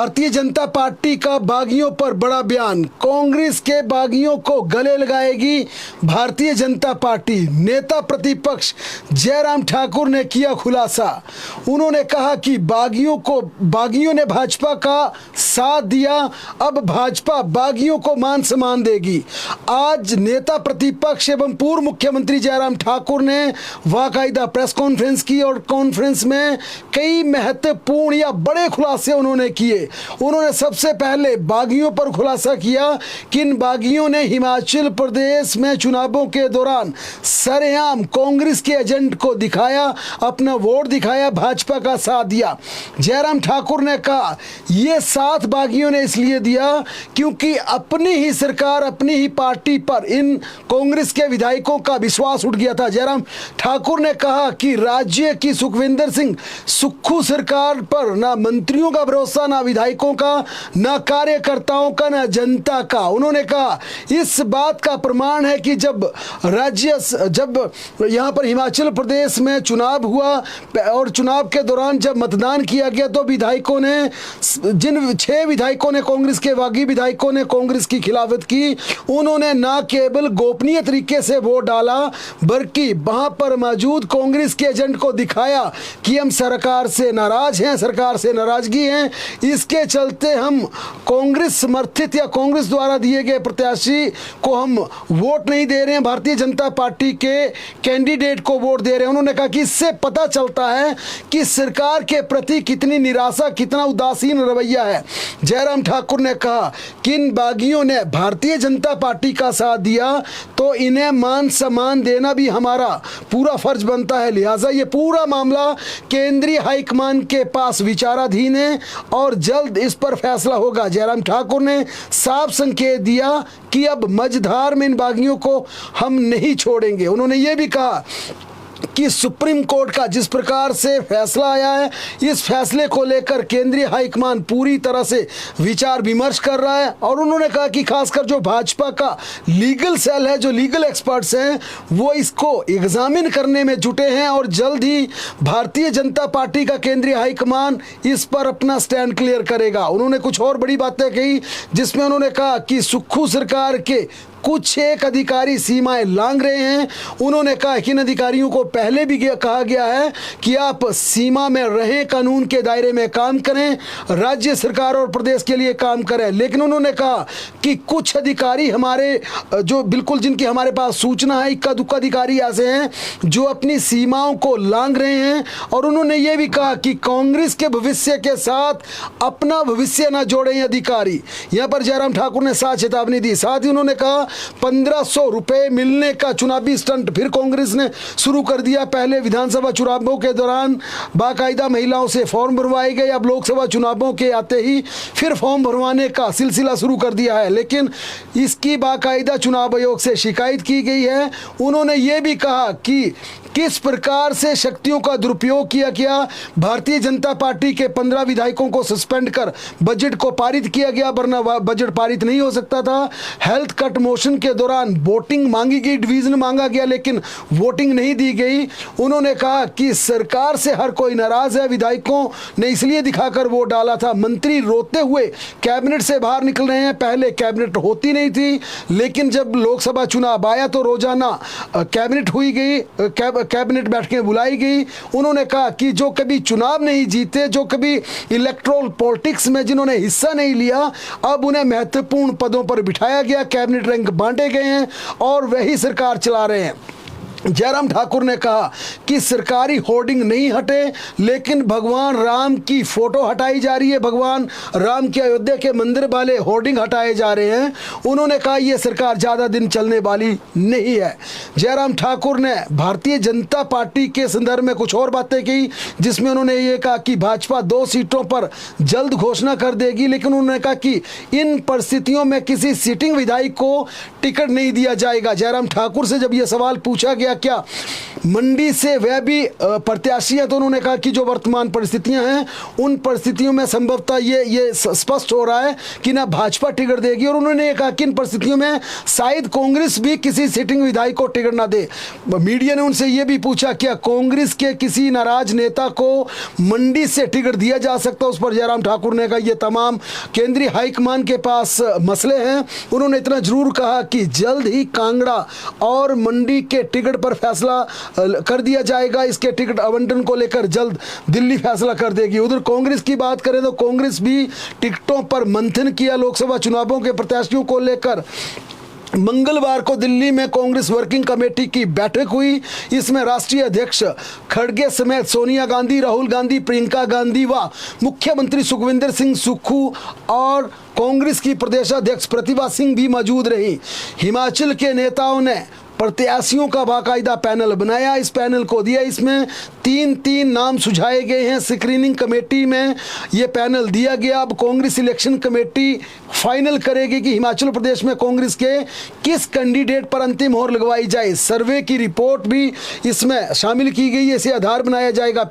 Bharatiya Janata party का बागियों पर बड़ा बयान। कांग्रेस के बागियों को गले लगाएगी भारतीय जनता पार्टी। नेता प्रतिपक्ष जयराम ठाकुर ने किया खुलासा। उन्होंने कहा कि बागियों ने भाजपा का साथ दिया, अब भाजपा बागियों को मान सम्मान देगी। आज नेता प्रतिपक्ष एवं पूर्व मुख्यमंत्री जयराम ठाकुर ने बाकायदा प्रेस कॉन्फ्रेंस की और कॉन्फ्रेंस में कई महत्वपूर्ण या बड़े खुलासे उन्होंने किए। उन्होंने सबसे पहले बागियों पर खुलासा किया कि इन बागियों ने हिमाचल प्रदेश में चुनावों के दौरान सरेआम कांग्रेस के एजेंट को दिखाया, अपना वोट दिखाया, भाजपा का साथ दिया। जयराम ठाकुर ने कहा ये साथ बागियों ने इसलिए दिया क्योंकि अपनी ही सरकार, अपनी ही पार्टी पर इन कांग्रेस के विधायकों का विश्वास उठ गया था। जयराम ठाकुर ने कहा कि राज्य की सुखविंदर सिंह सुक्खू सरकार पर ना मंत्रियों का भरोसा, ना विधायकों का, ना कार्यकर्ताओं का, ना जनता का। उन्होंने कहा इस बात का प्रमाण है कि जब यहाँ पर हिमाचल प्रदेश में चुनाव हुआ और चुनाव के दौरान जब मतदान किया गया तो विधायकों ने, जिन 6 विधायकों ने, कांग्रेस के बागी विधायकों ने कांग्रेस की खिलाफत की, उन्होंने ना केवल गोपनीय तरीके से वोट डाला बल्कि वहां पर मौजूद कांग्रेस के एजेंट को दिखाया कि हम सरकार से नाराज हैं, सरकार से नाराजगी है, इसके चलते हम कांग्रेस समर्थित या कांग्रेस द्वारा दिए गए प्रत्याशी को हम वोट नहीं दे रहे हैं, भारतीय जनता पार्टी के कैंडिडेट को वोट दे रहे हैं। उन्होंने कहा कि इससे पता चलता है कि सरकार के प्रति कितनी निराशा, कितना उदासीन रवैया है। जयराम ठाकुर ने कहा कि इन बागियों ने भारतीय जनता पार्टी का साथ दिया तो इन्हें मान सम्मान देना भी हमारा पूरा फर्ज बनता है, लिहाजा ये पूरा मामला केंद्रीय हाईकमान के पास विचाराधीन है और जल्द इस पर फैसला होगा। जयराम ठाकुर ने साफ संकेत दिया कि अब मझधार में इन बागियों को हम नहीं छोड़ेंगे। उन्होंने ये भी कहा कि सुप्रीम कोर्ट का जिस प्रकार से फैसला आया है, इस फैसले को लेकर केंद्रीय हाईकमान पूरी तरह से विचार विमर्श कर रहा है और उन्होंने कहा कि खासकर जो भाजपा का लीगल सेल है, जो लीगल एक्सपर्ट्स हैं, वो इसको एग्जामिन करने में जुटे हैं और जल्द ही भारतीय जनता पार्टी का केंद्रीय हाईकमान इस पर अपना स्टैंड क्लियर करेगा। उन्होंने कुछ और बड़ी बातें कही जिसमें उन्होंने कहा कि सुक्खू सरकार के कुछ एक अधिकारी सीमाएं लांघ रहे हैं। उन्होंने कहा कि इन अधिकारियों को पहले भी कहा गया है कि आप सीमा में रहें, कानून के दायरे में काम करें, राज्य सरकार और प्रदेश के लिए काम करें। लेकिन उन्होंने कहा कि कुछ अधिकारी हमारे जो बिल्कुल जिनकी हमारे पास सूचना है, इक्का दुक्का अधिकारी ऐसे हैं जो अपनी सीमाओं को लांघ रहे हैं। और उन्होंने ये भी कहा कि कांग्रेस के भविष्य के साथ अपना भविष्य न जोड़े ये अधिकारी। यहाँ पर जयराम ठाकुर ने साफ चेतावनी दी। साथ ही उन्होंने कहा 1500 रुपए मिलने का चुनावी स्टंट फिर कांग्रेस ने शुरू कर दिया। पहले विधानसभा चुनावों के दौरान बाकायदा महिलाओं से फॉर्म भरवाए गए, अब लोकसभा चुनावों के आते ही फिर फॉर्म भरवाने का सिलसिला शुरू कर दिया है, लेकिन इसकी बाकायदा चुनाव आयोग से शिकायत की गई है। उन्होंने ये भी कहा कि किस प्रकार से शक्तियों का दुरुपयोग किया गया। भारतीय जनता पार्टी के 15 विधायकों को सस्पेंड कर बजट को पारित किया गया, वरना बजट पारित नहीं हो सकता था। हेल्थ कट मोशन के दौरान वोटिंग मांगी गई, डिवीजन मांगा गया, लेकिन वोटिंग नहीं दी गई। उन्होंने कहा कि सरकार से हर कोई नाराज है, विधायकों ने इसलिए दिखाकर वोट डाला था। मंत्री रोते हुए कैबिनेट से बाहर निकल रहे हैं। पहले कैबिनेट होती नहीं थी, लेकिन जब लोकसभा चुनाव आया तो रोजाना कैबिनेट हुई गई, कैबिनेट बैठकें बुलाई गई। उन्होंने कहा कि जो कभी चुनाव नहीं जीते, जो कभी इलेक्ट्रोल पॉलिटिक्स में जिन्होंने हिस्सा नहीं लिया, अब उन्हें महत्वपूर्ण पदों पर बिठाया गया, कैबिनेट रैंक बांटे गए हैं और वही सरकार चला रहे हैं। जयराम ठाकुर ने कहा कि सरकारी होर्डिंग नहीं हटे, लेकिन भगवान राम की फोटो हटाई जा रही है, भगवान राम के अयोध्या के मंदिर वाले होर्डिंग हटाए जा रहे हैं। उन्होंने कहा यह सरकार ज़्यादा दिन चलने वाली नहीं है। जयराम ठाकुर ने भारतीय जनता पार्टी के संदर्भ में कुछ और बातें की, जिसमें उन्होंने ये कहा कि भाजपा 2 सीटों पर जल्द घोषणा कर देगी, लेकिन उन्होंने कहा कि इन परिस्थितियों में किसी सिटिंग विधायक को टिकट नहीं दिया जाएगा। जयराम ठाकुर से जब यह सवाल पूछा गया गया क्या मंडी से वह भी प्रत्याशी है? तो उन्होंने कहा कि जो वर्तमान परिस्थितियां हैं उन परिस्थितियों में संभवतः ये स्पष्ट हो रहा है कि ना भाजपा टिकट देगी, और उन्होंने ये कहा कि इन परिस्थितियों में शायद कांग्रेस भी किसी सिटिंग विधायक को टिकट ना दे। मीडिया ने उनसे ये भी पूछा क्या कांग्रेस के किसी नाराज नेता को मंडी से टिकट दिया जा सकता है? उस पर जयराम ठाकुर ने कहा ये तमाम केंद्रीय हाईकमान के पास मसले हैं। उन्होंने इतना जरूर कहा कि जल्द ही कांगड़ा और मंडी के टिकट पर फैसला कर दिया जाएगा। इसके टिकट आवंटन को लेकर जल्द दिल्ली फैसला कर देगी। उधर कांग्रेस की बात करें तो कांग्रेस भी टिकटों पर मंथन किया। लोकसभा चुनावों के प्रत्याशियों को लेकर मंगलवार को दिल्ली में कांग्रेस वर्किंग कमेटी की बैठक हुई। इसमें राष्ट्रीय अध्यक्ष खड़गे समेत सोनिया गांधी, राहुल गांधी, प्रियंका गांधी व मुख्यमंत्री सुखविंदर सिंह सुक्खू और कांग्रेस की प्रदेश अध्यक्ष प्रतिभा सिंह भी मौजूद रही। हिमाचल के नेताओं ने प्रत्याशियों का बाकायदा पैनल बनाया। इस पैनल को दिया, इसमें तीन नाम सुझाए गए हैं। स्क्रीनिंग कमेटी में ये पैनल दिया गया। अब कांग्रेस इलेक्शन कमेटी फाइनल करेगी कि हिमाचल प्रदेश में कांग्रेस के किस कैंडिडेट पर अंतिम मोहर लगवाई जाए। सर्वे की रिपोर्ट भी इसमें शामिल की गई है, इसे आधार बनाया जाएगा।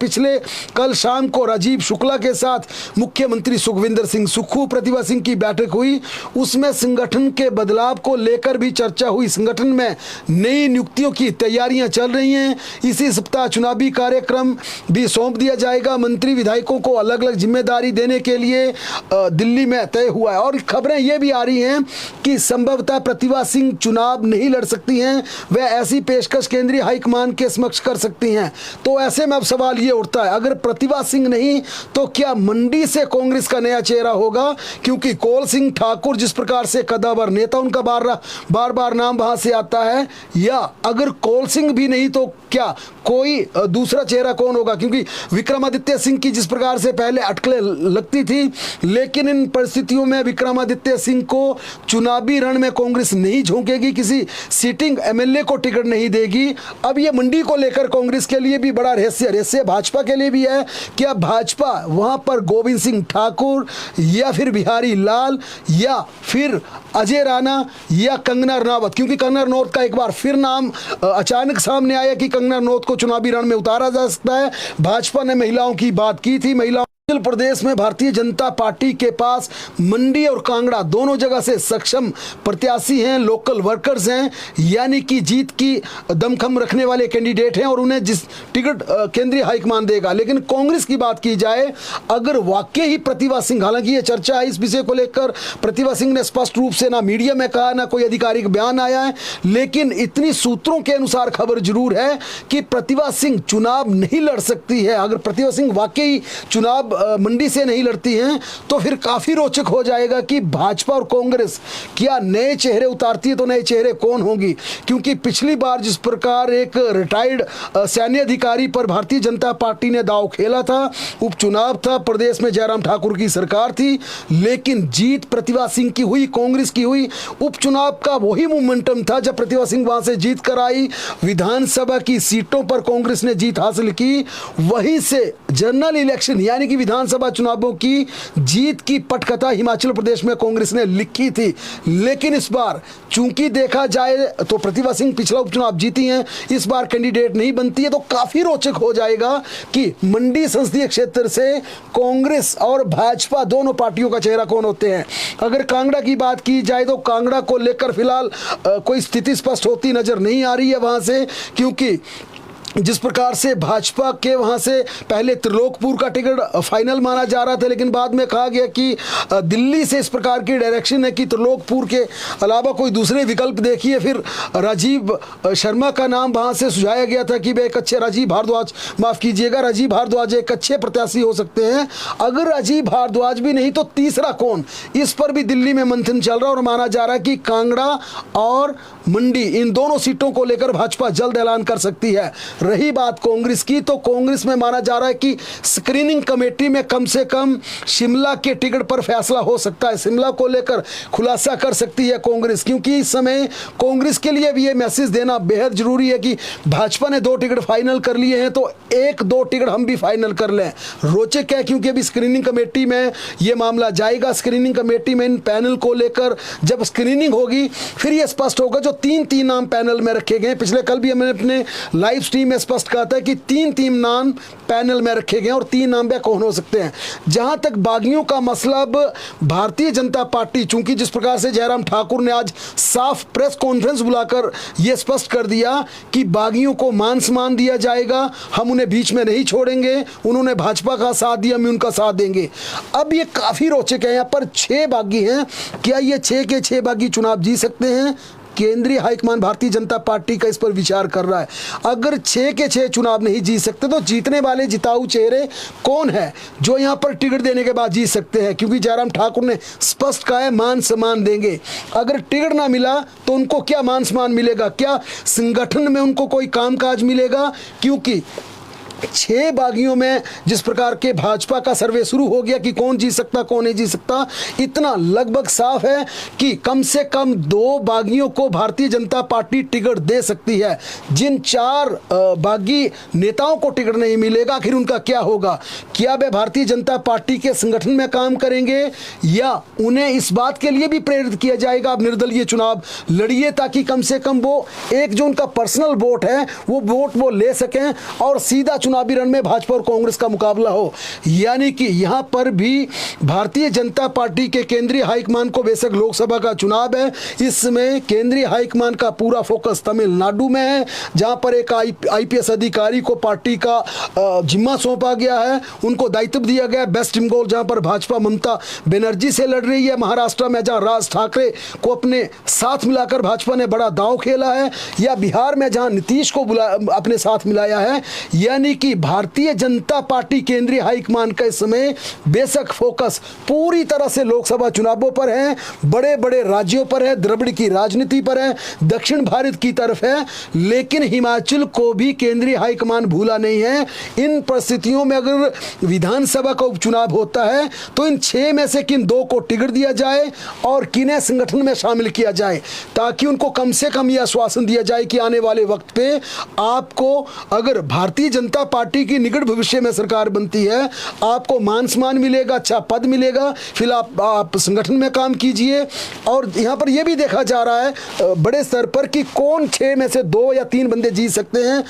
कल शाम को राजीव शुक्ला के साथ मुख्यमंत्री सुखविंदर सिंह सुक्खू, प्रतिभा सिंह की बैठक हुई। उसमें संगठन के बदलाव को लेकर भी चर्चा हुई। संगठन में नई नियुक्तियों की तैयारियां चल रही हैं। इसी सप्ताह चुनावी कार्यक्रम भी सौंप दिया जाएगा। मंत्री विधायकों को अलग अलग जिम्मेदारी देने के लिए दिल्ली में तय हुआ है। और खबरें ये भी आ रही हैं कि संभवतः प्रतिभा सिंह चुनाव नहीं लड़ सकती हैं। वह ऐसी पेशकश केंद्रीय हाईकमान के समक्ष कर सकती हैं। तो ऐसे में अब सवाल ये उठता है, अगर प्रतिभा सिंह नहीं तो क्या मंडी से कांग्रेस का नया चेहरा होगा? क्योंकि कौल सिंह ठाकुर जिस प्रकार से कद्दावर नेता, उनका बार बार नाम वहां से आता है। या अगर कौल सिंह भी नहीं तो क्या कोई दूसरा चेहरा कौन होगा? क्योंकि विक्रमादित्य सिंह की जिस प्रकार से पहले अटकलें लगती थी, लेकिन इन परिस्थितियों में विक्रमादित्य सिंह को चुनावी रण में कांग्रेस नहीं झोंकेगी, किसी सिटिंग एमएलए को टिकट नहीं देगी। अब ये मंडी को लेकर कांग्रेस के लिए भी बड़ा रहस्य भाजपा के लिए भी है। क्या भाजपा वहां पर गोविंद सिंह ठाकुर या फिर बिहारी लाल या फिर अजय राणा या कंगना रनावत, क्योंकि कंगना रनौत का एक बार फिर नाम अचानक सामने आया कि कंगना रनौत को चुनावी रण में उतारा जा सकता है। भाजपा ने महिलाओं की बात की थी। हिमाचल प्रदेश में भारतीय जनता पार्टी के पास मंडी और कांगड़ा दोनों जगह से सक्षम प्रत्याशी हैं, लोकल वर्कर्स हैं, यानी कि जीत की दमखम रखने वाले कैंडिडेट हैं और उन्हें जिस टिकट केंद्रीय हाईकमान देगा। लेकिन कांग्रेस की बात की जाए, अगर वाकई ही प्रतिभा सिंह, हालांकि ये चर्चा है इस विषय को लेकर, प्रतिभा सिंह ने स्पष्ट रूप से ना मीडिया में कहा ना कोई आधिकारिक बयान आया है, लेकिन इतनी सूत्रों के अनुसार खबर जरूर है कि प्रतिभा सिंह चुनाव नहीं लड़ सकती है। अगर प्रतिभा सिंह वाकई चुनाव मंडी से नहीं लड़ती हैं तो फिर काफी रोचक हो जाएगा कि भाजपा और कांग्रेस क्या नए चेहरे उतारती है, तो नए चेहरे कौन होंगी? क्योंकि पिछली बार जिस प्रकार एक रिटायर्ड सैन्य अधिकारी पर भारतीय जनता पार्टी ने दांव खेला था, उपचुनाव था, प्रदेश में जयराम ठाकुर की सरकार थी, लेकिन जीत प्रतिभा सिंह की हुई, कांग्रेस की हुई। उपचुनाव का वही मोमेंटम था जब प्रतिभा सिंह वहां से जीत कर आई, विधानसभा की सीटों पर कांग्रेस ने जीत हासिल की। वहीं से जनरल इलेक्शन यानी कि विधानसभा चुनावों की जीत की पटकथा हिमाचल प्रदेश में कांग्रेस ने लिखी थी। लेकिन इस बार चूंकि देखा जाए तो प्रतिभा सिंह पिछला उपचुनाव जीती हैं, इस बार कैंडिडेट नहीं बनती है, तो काफी रोचक हो जाएगा कि मंडी संसदीय क्षेत्र से कांग्रेस और भाजपा दोनों पार्टियों का चेहरा कौन होते हैं। अगर कांगड़ा की बात की जाए तो कांगड़ा को लेकर फिलहाल कोई स्थिति स्पष्ट होती नजर नहीं आ रही है वहां से, क्योंकि जिस प्रकार से भाजपा के वहां से पहले त्रिलोकपुर का टिकट फाइनल माना जा रहा था, लेकिन बाद में कहा गया कि दिल्ली से इस प्रकार की डायरेक्शन है कि त्रिलोकपुर के अलावा कोई दूसरे विकल्प देखिए। फिर राजीव शर्मा का नाम वहां से सुझाया गया था कि वे एक अच्छे राजीव भारद्वाज एक अच्छे प्रत्याशी हो सकते हैं। अगर राजीव भारद्वाज भी नहीं तो तीसरा कौन, इस पर भी दिल्ली में मंथन चल रहा है और माना जा रहा है कि कांगड़ा और मंडी इन दोनों सीटों को लेकर भाजपा जल्द ऐलान कर सकती है। रही बात कांग्रेस की, तो कांग्रेस में माना जा रहा है कि स्क्रीनिंग कमेटी में कम से कम शिमला के टिकट पर फैसला हो सकता है। शिमला को लेकर खुलासा कर सकती है कांग्रेस, क्योंकि इस समय कांग्रेस के लिए भी ये मैसेज देना बेहद जरूरी है कि भाजपा ने 2 टिकट फाइनल कर लिए हैं, तो 1-2 टिकट हम भी फाइनल कर लें। रोचक है, क्योंकि अभी स्क्रीनिंग कमेटी में ये मामला जाएगा। स्क्रीनिंग कमेटी में इन पैनल को लेकर जब स्क्रीनिंग होगी फिर ये स्पष्ट होगा। जो 3 नाम पैनल में रखे गए, पिछले कल भी हमने अपने लाइव स्ट्रीम में स्पष्ट कहा था कि 3 नाम पैनल में रखे गए और 3 नाम वे कौन हो सकते हैं। जहां तक बागियों का मसला, भारतीय जनता पार्टी, चूंकि जिस प्रकार से जयराम ठाकुर ने आज साफ प्रेस कॉन्फ्रेंस बुलाकर यह स्पष्ट कर दिया कि बागियों को मान सम्मान दिया जाएगा, हम उन्हें बीच में नहीं छोड़ेंगे, उन्होंने भाजपा का साथ दिया, हम उनका साथ देंगे। अब ये काफी रोचक है, यहाँ पर 6 बागी हैं। क्या ये 6 के 6 बागी चुनाव जीत सकते हैं? केंद्रीय हाईकमान भारतीय जनता पार्टी का इस पर विचार कर रहा है। अगर 6 के 6 चुनाव नहीं जीत सकते तो जीतने वाले जिताऊ चेहरे कौन है जो यहां पर टिकट देने के बाद जीत सकते हैं? क्योंकि जयराम ठाकुर ने स्पष्ट कहा है मान सम्मान देंगे। अगर टिकट ना मिला तो उनको क्या मान सम्मान मिलेगा? क्या संगठन में उनको कोई कामकाज मिलेगा? क्योंकि 6 बागियों में जिस प्रकार के भाजपा का सर्वे शुरू हो गया कि कौन जीत सकता कौन नहीं जीत सकता, इतना लगभग साफ है कि कम से कम 2 बागियों को भारतीय जनता पार्टी टिकट दे सकती है। जिन 4 बागी नेताओं को टिकट नहीं मिलेगा, आखिर उनका क्या होगा? क्या वे भारतीय जनता पार्टी के संगठन में काम करेंगे या उन्हें इस बात के लिए भी प्रेरित किया जाएगा आप निर्दलीय चुनाव लड़िए, ताकि कम से कम वो एक जो उनका पर्सनल वोट है वो वोट वो ले सकें और सीधा चुनावी रण में भाजपा और कांग्रेस का मुकाबला हो। यानी कि यहां पर भी भारतीय जनता पार्टी के केंद्रीय हाईकमान को, बेशक लोकसभा का चुनाव है, इस समय केंद्रीय हाईकमान का पूरा फोकस तमिलनाडु में है, जहां पर एक आईपीएस अधिकारी को पार्टी का जिम्मा सौंपा गया है, उनको दायित्व दिया गया है वेस्ट बंगाल, जहां पर भाजपा ममता बनर्जी से लड़ रही है, महाराष्ट्र में जहां राज ठाकरे को अपने साथ मिलाकर भाजपा ने बड़ा दांव खेला है, या बिहार में जहां नीतीश को अपने साथ मिलाया है। यानी कि भारतीय जनता पार्टी केंद्रीय हाईकमान का इस समय बेशक फोकस पूरी तरह से लोकसभा चुनावों पर है, बड़े बड़े राज्यों पर है, द्रविड़ की राजनीति पर है, दक्षिण भारत की तरफ है, लेकिन हिमाचल को भी केंद्रीय हाईकमान भूला नहीं है। इन परिस्थितियों में अगर विधानसभा का उपचुनाव होता है तो इन 6 में से किन 2 को टिकट दिया जाए और किन्हें संगठन में शामिल किया जाए, ताकि उनको कम से कम यह आश्वासन दिया जाए कि आने वाले वक्त पे आपको, अगर भारतीय जनता पार्टी की निकट भविष्य में सरकार बनती है, आपको मान सम्मान मिलेगा, अच्छा पद मिलेगा, फिर आप संगठन में काम कीजिए। और यहाँ पर यह भी देखा जा रहा है बड़े स्तर पर कि कौन 6 में से 2 या 3 बंदे जीत सकते हैं,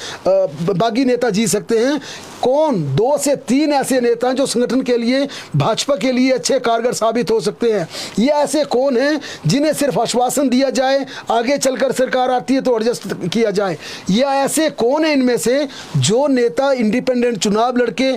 बागी नेता जीत सकते हैं, कौन 2 से 3 ऐसे नेता जो संगठन के लिए, भाजपा के लिए अच्छे कारगर साबित हो सकते हैं। ये ऐसे कौन हैं जिन्हें सिर्फ आश्वासन दिया जाए, आगे चलकर सरकार आती है तो एडजस्ट किया जाए, या ऐसे कौन है इनमें से जो नेता इंडिपेंडेंट चुनाव लड़के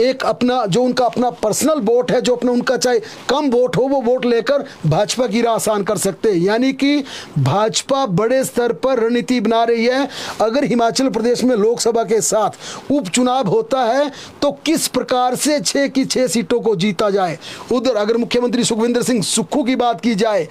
एक अपना, जो उनका अपना पर्सनल वोट है, जो अपना उनका चाहे कम वोट हो, वो वोट लेकर भाजपा की राह आसान कर सकते हैं। यानी कि भाजपा बड़े स्तर पर रणनीति बना रही है। अगर हिमाचल प्रदेश में लोकसभा के साथ उपचुनाव होता है तो किस प्रकार से 6 की 6 सीटों को जीता जाए। उधर अगर मुख्यमंत्री सुखविंदर सिंह सुक्खू की बात की जाए,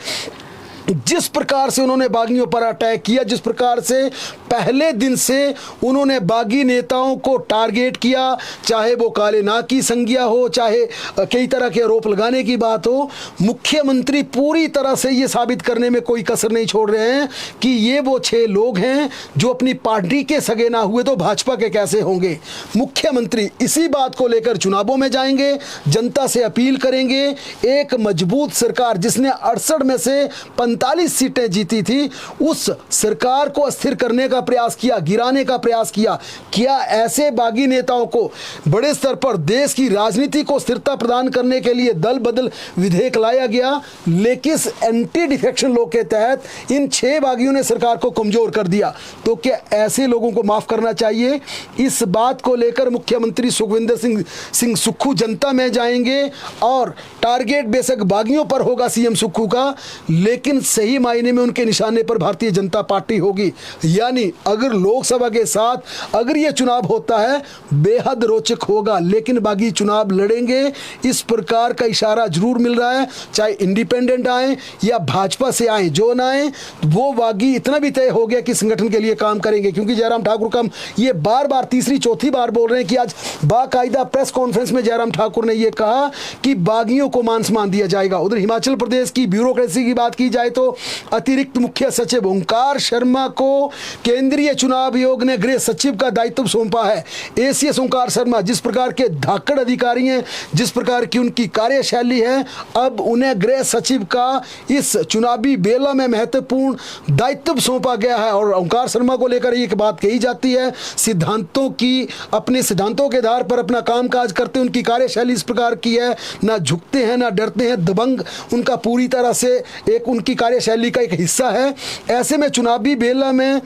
जिस प्रकार से उन्होंने बागियों पर अटैक किया, जिस प्रकार से पहले दिन से उन्होंने बागी नेताओं को टारगेट किया, चाहे वो काले नाग की संज्ञा हो, चाहे कई तरह के आरोप लगाने की बात हो, मुख्यमंत्री पूरी तरह से ये साबित करने में कोई कसर नहीं छोड़ रहे हैं कि ये वो 6 लोग हैं जो अपनी पार्टी के सगे ना हुए तो भाजपा के कैसे होंगे। मुख्यमंत्री इसी बात को लेकर चुनावों में जाएंगे, जनता से अपील करेंगे। एक मजबूत सरकार जिसने 68 में से 45 सीटें जीती थी, उस सरकार को अस्थिर करने का प्रयास किया, गिराने का प्रयास किया। क्या ऐसे बागी नेताओं को बड़े स्तर पर देश की राजनीति को स्थिरता प्रदान करने के लिए दल बदल विधेयक लाया गया, लेकिन इस एंटी डिफेक्शन लॉ के तहत इन 6 बागियों ने सरकार को कमजोर कर दिया। तो क्या ऐसे लोगों को माफ करना चाहिए? इस बात को लेकर मुख्यमंत्री सुखविंदर सिंह सुक्खू जनता में जाएंगे और टारगेट बेशक बागियों पर होगा सीएम सुक्खू का, लेकिन लेकिन सही मायने में उनके निशाने पर भारतीय जनता पार्टी होगी। यानी अगर लोकसभा के साथ अगर ये चुनाव होता है बेहद रोचक होगा, लेकिन बागी चुनाव लड़ेंगे इस प्रकार का इशारा जरूर मिल रहा है। चाहे इंडिपेंडेंट आए या भाजपा से आए, जो ना आए वो बागी इतना भी तय हो गया कि संगठन के लिए काम करेंगे। क्योंकि जयराम ठाकुर का हम ये बार बार तीसरी चौथी बार बोल रहे हैं कि आज बाकायदा प्रेस कॉन्फ्रेंस में जयराम ठाकुर ने यह कहा कि बागियों को मान सम्मान दिया जाएगा। उधर हिमाचल प्रदेश की ब्यूरोक्रेसी की बात की जाए तो अतिरिक्त मुख्य सचिव ओंकार शर्मा को केंद्रीय चुनाव आयोग ने गृह सचिव का दायित्व सौंपा है। एसीएस ओंकार शर्मा जिस प्रकार के धाकड़ अधिकारी हैं, जिस प्रकार की उनकी कार्यशैली है, अब उन्हें गृह सचिव का इस चुनावी बेला में महत्वपूर्ण दायित्व सौंपा गया है। और ओंकार शर्मा को लेकर एक बात कही जाती है, सिद्धांतों की अपने सिद्धांतों के आधार पर अपना कामकाज करते हैं। उनकी कार्यशैली इस प्रकार की है, ना झुकते हैं ना डरते हैं, दबंग उनका पूरी तरह से एक उनकी कार्यशैली का एक हिस्सा है। ऐसे में चुनावी बेला में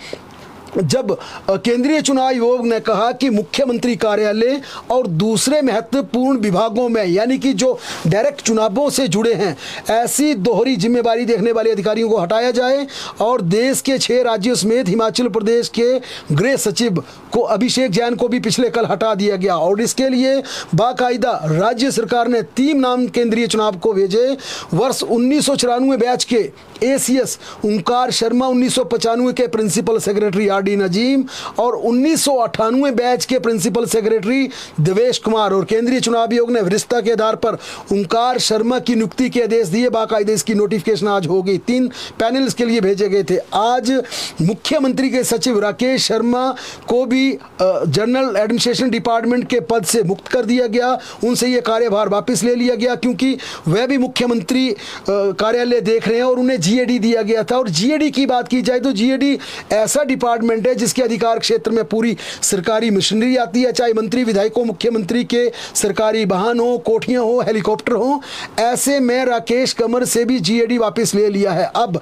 जब केंद्रीय चुनाव आयोग ने कहा कि मुख्यमंत्री कार्यालय और दूसरे महत्वपूर्ण विभागों में, यानी कि जो डायरेक्ट चुनावों से जुड़े हैं, ऐसी दोहरी जिम्मेदारी देखने वाले अधिकारियों को हटाया जाए और देश के 6 राज्यों समेत हिमाचल प्रदेश के गृह सचिव को अभिषेक जैन को भी पिछले कल हटा दिया गया। और इसके लिए बाकायदा राज्य सरकार ने 3 नाम केंद्रीय चुनाव को भेजे। वर्ष 1994 बैच के एसीएस ओंकार शर्मा, 1995 के प्रिंसिपल सेक्रेटरी डी नजीम और 1998 बैच के प्रिंसिपल सेक्रेटरी देवेश कुमार। और केंद्रीय चुनाव आयोग ने वरिष्ठता के आधार पर ओंकार शर्मा की नियुक्ति के आदेश दिए। बाकायदे इसकी नोटिफिकेशन आज होगी। 3 पैनल्स के लिए भेजे गए थे। आज मुख्यमंत्री के सचिव राकेश शर्मा को भी जनरल एडमिनिस्ट्रेशन डिपार्टमेंट के पद से मुक्त कर दिया गया। उनसे यह कार्यभार वापस ले लिया गया क्योंकि वह भी मुख्यमंत्री कार्यालय देख रहे हैं और उन्हें जीएडी दिया गया था। और जीएडी की बात की जाए तो जीएडी ऐसा डिपार्टमेंट है जिसके अधिकार क्षेत्र में पूरी सरकारी मशीनरी आती है, चाहे मंत्री विधायकों मुख्यमंत्री के सरकारी वाहन हो, कोठियां हो, हेलीकॉप्टर हो। ऐसे में राकेश कंवर से भी जीएडी वापस ले लिया है। अब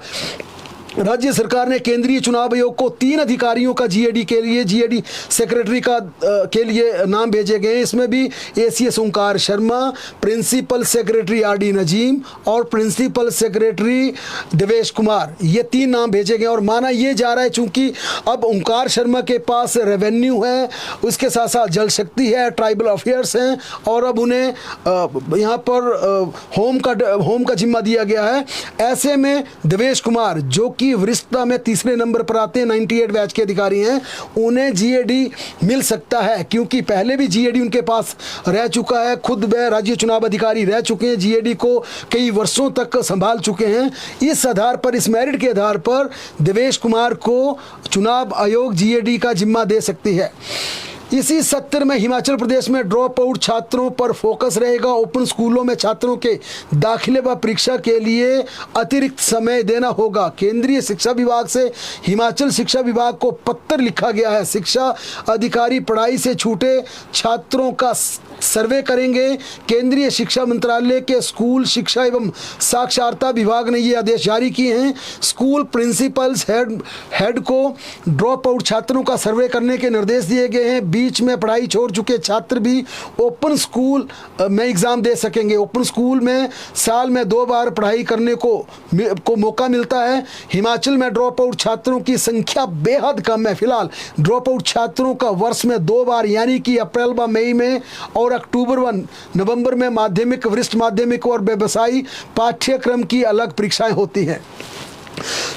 राज्य सरकार ने केंद्रीय चुनाव आयोग को 3 अधिकारियों का जीएडी के लिए, जीएडी सेक्रेटरी का के लिए नाम भेजे गए। इसमें भी ACS Omkar Sharma, principal secretary D Nazim और प्रिंसिपल सेक्रेटरी देवेश कुमार, ये 3 नाम भेजे गए। और माना ये जा रहा है चूंकि अब ओंकार शर्मा के पास रेवेन्यू है, उसके साथ साथ जल शक्ति है, ट्राइबल अफेयर्स हैं और अब उन्हें यहाँ पर होम का जिम्मा दिया गया है। ऐसे में देवेश कुमार जो की वरिष्ठता में तीसरे नंबर पर आते हैं, 98 बैच के अधिकारी हैं, उन्हें जीएडी मिल सकता है क्योंकि पहले भी जीएडी उनके पास रह चुका है। खुद वह राज्य चुनाव अधिकारी रह चुके हैं, जीएडी को कई वर्षों तक संभाल चुके हैं। इस आधार पर, इस मेरिट के आधार पर देवेश कुमार को चुनाव आयोग जीएडी का जिम्मा दे सकती है। इसी सत्र में हिमाचल प्रदेश में ड्रॉप आउट छात्रों पर फोकस रहेगा। ओपन स्कूलों में छात्रों के दाखिले व परीक्षा के लिए अतिरिक्त समय देना होगा। केंद्रीय शिक्षा विभाग से हिमाचल शिक्षा विभाग को पत्र लिखा गया है। शिक्षा अधिकारी पढ़ाई से छूटे छात्रों का सर्वे करेंगे। केंद्रीय शिक्षा मंत्रालय के स्कूल शिक्षा एवं साक्षरता विभाग ने ये आदेश जारी किए हैं। स्कूल प्रिंसिपल्स हेड को ड्रॉप आउट छात्रों का सर्वे करने के निर्देश दिए गए हैं। बीच में पढ़ाई छोड़ चुके छात्र भी ओपन स्कूल में एग्ज़ाम दे सकेंगे। ओपन स्कूल में साल में 2 बार पढ़ाई करने को मौका मिलता है। हिमाचल में ड्रॉप आउट छात्रों की संख्या बेहद कम है। फिलहाल ड्रॉप आउट छात्रों का वर्ष में 2 बार यानी कि अप्रैल व मई में और अक्टूबर व नवंबर में माध्यमिक, वरिष्ठ माध्यमिक और व्यवसायी पाठ्यक्रम की अलग परीक्षाएं होती हैं।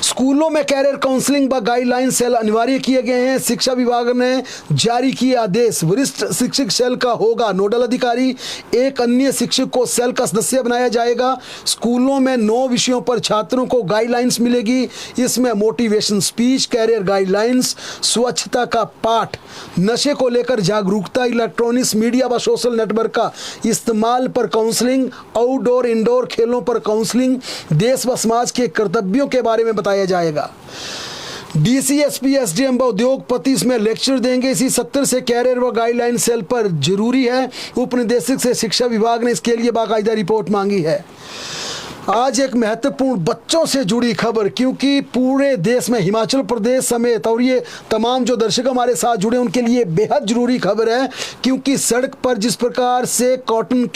स्कूलों में कैरियर काउंसलिंग व गाइडलाइन सेल अनिवार्य किए गए हैं। शिक्षा विभाग ने जारी किए आदेश। वरिष्ठ शिक्षक सेल का होगा नोडल अधिकारी। एक अन्य शिक्षक को सेल का सदस्य बनाया जाएगा। स्कूलों में 9 विषयों पर छात्रों को गाइडलाइंस मिलेगी। इसमें मोटिवेशन स्पीच, कैरियर गाइडलाइंस, स्वच्छता का पाठ, नशे को लेकर जागरूकता, इलेक्ट्रॉनिक्स मीडिया व सोशल नेटवर्क का इस्तेमाल पर काउंसलिंग, आउटडोर इंडोर खेलों पर काउंसलिंग, देश व समाज के कर्तव्यों के बारे में बताया जाएगा। डीसी, एसपी, एसडीएम व उद्योगपति इसमें लेक्चर देंगे। इसी सत्र से कैरियर व गाइडलाइन सेल पर जरूरी है। उपनिदेशक से शिक्षा विभाग ने इसके लिए बाकायदा रिपोर्ट मांगी है। आज एक महत्वपूर्ण बच्चों से जुड़ी खबर, क्योंकि पूरे देश में हिमाचल प्रदेश समेत और ये तमाम जो दर्शक हमारे साथ जुड़े उनके लिए बेहद जरूरी खबर है, क्योंकि सड़क पर जिस प्रकार से कॉटन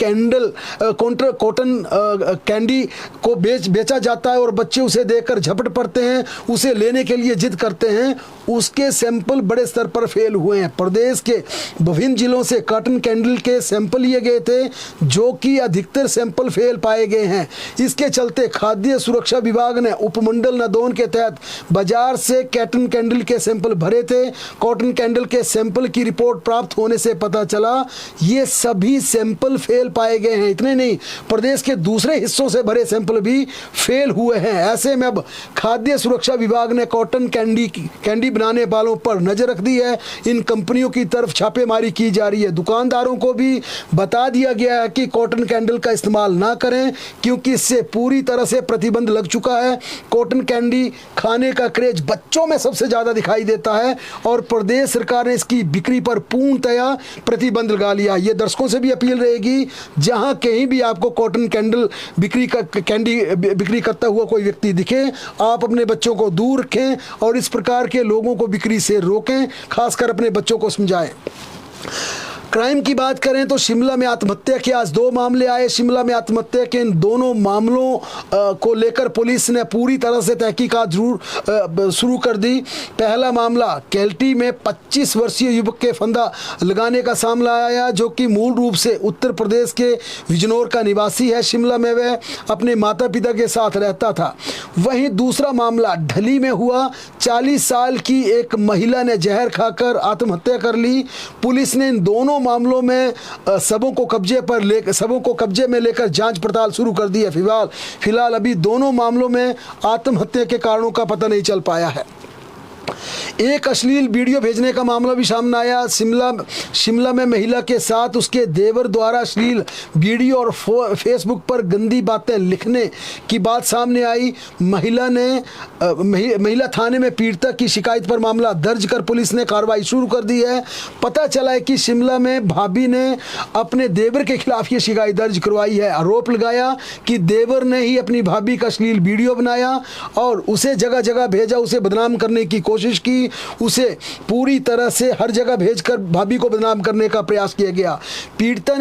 कैंडी को बेचा जाता है और बच्चे उसे देखकर झपट पड़ते हैं, उसे लेने के लिए जिद करते हैं, उसके सैंपल बड़े स्तर पर फेल हुए हैं। प्रदेश के विभिन्न जिलों से कॉटन कैंडल के सैंपल लिए गए थे, जो कि अधिकतर सैंपल फेल पाए गए हैं। इसके चलते खाद्य सुरक्षा विभाग ने उपमंडल नदौन के तहत बाजार से कॉटन कैंडल के सैंपल भरे थे। कॉटन कैंडल के सैंपल की रिपोर्ट प्राप्त होने से पता चला ये सभी सैंपल फेल पाए गए हैं। इतने नहीं, प्रदेश के दूसरे हिस्सों से भरे सैंपल भी फेल हुए हैं। ऐसे में अब खाद्य सुरक्षा विभाग ने कॉटन कैंडी बनाने वालों पर नजर रख दी है। इन कंपनियों की तरफ छापेमारी की जा रही है। दुकानदारों को भी बता दिया गया है कि कॉटन कैंडल का इस्तेमाल ना करें, क्योंकि इससे पूरी तरह से प्रतिबंध लग चुका है। कॉटन कैंडी खाने का क्रेज बच्चों में सबसे ज़्यादा दिखाई देता है और प्रदेश सरकार ने इसकी बिक्री पर पूर्णतया प्रतिबंध लगा लिया। ये दर्शकों से भी अपील रहेगी, जहां कहीं भी आपको कॉटन कैंडल बिक्री करता हुआ कोई व्यक्ति दिखे, आप अपने बच्चों को दूर रखें और इस प्रकार के लोगों को बिक्री से रोकें, खासकर अपने बच्चों को समझाएं। क्राइम की बात करें तो शिमला में आत्महत्या के आज 2 मामले आए। शिमला में आत्महत्या के इन दोनों मामलों को लेकर पुलिस ने पूरी तरह से तहकीकात शुरू कर दी। पहला मामला केल्टी में 25 वर्षीय युवक के फंदा लगाने का सामना आया, जो कि मूल रूप से उत्तर प्रदेश के बिजनौर का निवासी है। शिमला में वह अपने माता पिता के साथ रहता था। वहीं दूसरा मामला ढली में हुआ। 40 साल की एक महिला ने जहर खाकर आत्महत्या कर ली। पुलिस ने इन दोनों मामलों में सबों को कब्जे में लेकर जांच पड़ताल शुरू कर दी है। फिलहाल अभी दोनों मामलों में आत्महत्या के कारणों का पता नहीं चल पाया है। एक अश्लील वीडियो भेजने का मामला भी सामने आया। शिमला में महिला के साथ उसके देवर द्वारा अश्लील वीडियो और फेसबुक पर गंदी बातें लिखने की बात सामने आई। महिला थाने में पीड़िता की शिकायत पर मामला दर्ज कर पुलिस ने कार्रवाई शुरू कर दी है। पता चला है कि शिमला में भाभी ने अपने देवर के खिलाफ ये शिकायत दर्ज करवाई है। आरोप लगाया कि देवर ने ही अपनी भाभी का अश्लील वीडियो बनाया और उसे जगह जगह भेजा, उसे बदनाम करने की कोशिश की, उसे पूरी तरह से हर जगह भेजकर भाभी को बदनाम करने का प्रयास किया गया। पीड़िता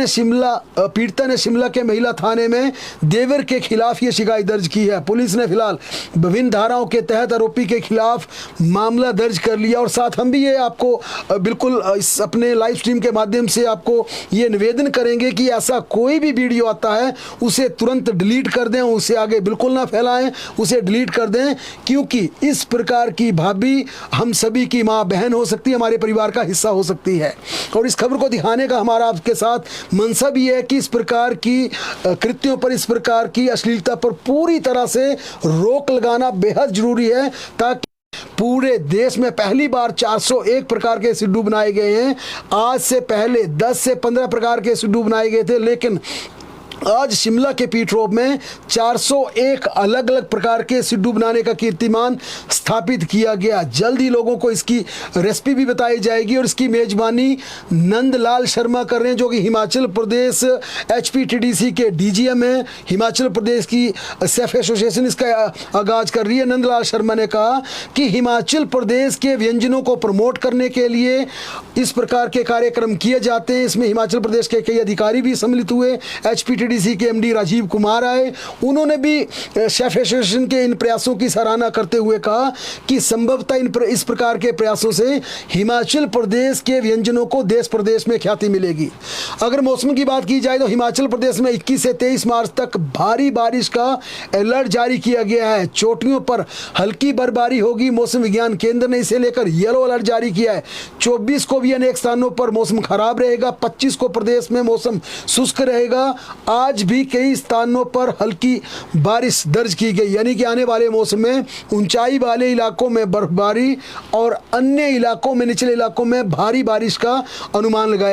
ने शिमला के महिला थाने में देवर के खिलाफ ये शिकायत दर्ज की है। पुलिस ने फिलहाल विभिन्न धाराओं के तहत आरोपी के खिलाफ मामला दर्ज कर लिया। और साथ हम भी ये आपको बिल्कुल इस अपने लाइव स्ट्रीम के माध्यम से आपको ये निवेदन करेंगे कि ऐसा कोई भी वीडियो आता है उसे तुरंत डिलीट कर दें, उसे आगे बिल्कुल ना फैलाएं, उसे डिलीट कर दें, क्योंकि इस प्रकार की भाभी हम सभी की माँ बहन हो सकती है, हमारे परिवार का हिस्सा हो सकती है। और इस खबर को दिखाने का हमारा आपके साथ मनसा भी है कि इस प्रकार की कृत्यों पर, इस प्रकार की अश्लीलता पर पूरी तरह से रोक लगाना बेहद जरूरी है, ताकि पूरे देश में पहली बार 401 प्रकार के सिड्डू बनाए गए हैं। आज से पहले 10 से 15 प्रकार के सिड्डू बनाए गए थे, लेकिन आज शिमला के पीट रोड में 401 अलग अलग प्रकार के सिड्डू बनाने का कीर्तिमान स्थापित किया गया। जल्द ही लोगों को इसकी रेसिपी भी बताई जाएगी और इसकी मेजबानी नंदलाल शर्मा कर रहे हैं, जो कि हिमाचल प्रदेश HPTDC के DGM हैं। हिमाचल प्रदेश की शेफ एसोसिएशन इसका आगाज कर रही है। नंदलाल शर्मा ने कहा कि हिमाचल प्रदेश के व्यंजनों को प्रमोट करने के लिए इस प्रकार के कार्यक्रम किए जाते हैं। इसमें हिमाचल प्रदेश के कई अधिकारी भी सम्मिलित हुए। HPTDC के MD राजीव कुमार आए, उन्होंने भी शेफ एसोसिएशन के इन प्रयासों की सराहना करते हुए कहा कि संभवतः इस प्रकार के प्रयासों से हिमाचल प्रदेश के व्यंजनों को देश प्रदेश में ख्याति मिलेगी। अगर मौसम की बात की जाए तो हिमाचल प्रदेश में 21 से 23 मार्च तक भारी बारिश का अलर्ट जारी किया गया है। चोटियों पर हल्की बर्फबारी होगी। मौसम विज्ञान केंद्र ने इसे लेकर येलो अलर्ट जारी किया है। 24 को भी अनेक स्थानों पर मौसम खराब रहेगा। 25 को प्रदेश में मौसम शुष्क रहेगा। आज भी कई स्थानों पर हल्की बारिश दर्ज की गई, यानी कि आने वाले मौसम में ऊंचाई वाले इलाकों में बर्फबारी और अन्य इलाकों में, निचले इलाकों में भारी बारिश का अनुमान लगाया।